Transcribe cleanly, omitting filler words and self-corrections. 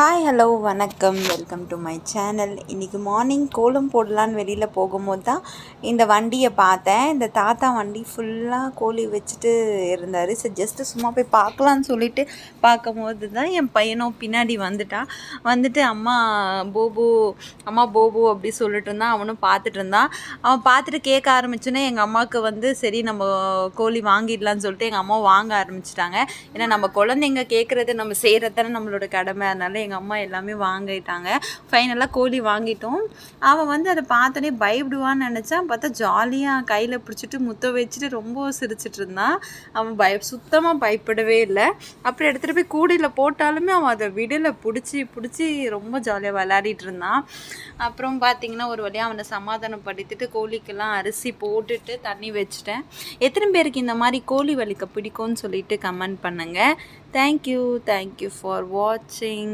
Hi hello வணக்கம், welcome to my channel. இன்றைக்கி morning கோலம் போடலான்னு வெளியில் போகும்போது தான் இந்த வண்டியை பார்த்தேன். இந்த தாத்தா வண்டி ஃபுல்லாக கோழி வச்சுட்டு இருந்தார். சரி ஜஸ்ட்டு சும்மா போய் பார்க்கலான்னு சொல்லிட்டு பார்க்கும்போது தான் என் பையனும் பின்னாடி வந்துட்டு அம்மா போபு அப்படி சொல்லிட்டு இருந்தான். அவனும் பார்த்துட்டு இருந்தான். அவன் பார்த்துட்டு கேட்க ஆரம்பிச்சோன்னே எங்கள் அம்மாவுக்கு சரி நம்ம கோழி வாங்கிடலான்னு சொல்லிட்டு எங்கள் அம்மா வாங்க ஆரம்பிச்சிட்டாங்க. ஏன்னா நம்ம குழந்தைங்க கேட்குறது நம்ம செய்கிறது தானே நம்மளோட கடமை. அதனால எங்கள் அம்மா எல்லாமே வாங்கிட்டாங்க. ஃபைனலாக கோழி வாங்கிட்டோம். அவன் அதை பார்த்தோன்னே பயப்படுவான்னு நினச்சான். பார்த்தா ஜாலியாக கையில் பிடிச்சிட்டு முத்த வச்சுட்டு ரொம்ப சிரிச்சிட்டு இருந்தான். அவன் சுத்தமாக பயப்படவே இல்லை. அப்புறம் எடுத்துகிட்டு போய் கூடையில் போட்டாலுமே அவன் அதை விடலை. பிடிச்சி ரொம்ப ஜாலியாக விளையாடிட்டு இருந்தான். அப்புறம் பார்த்திங்கன்னா ஒரு வழியாக அவனை சமாதானப்படுத்திட்டு கோழிக்கெல்லாம் அரிசி போட்டுட்டு தண்ணி வச்சுட்டேன். எத்தனை பேருக்கு இந்த மாதிரி கோழி வலிக்க பிடிக்கும்னு சொல்லிட்டு கமெண்ட் பண்ணுங்கள். தேங்க்யூ ஃபார் வாட்சிங்.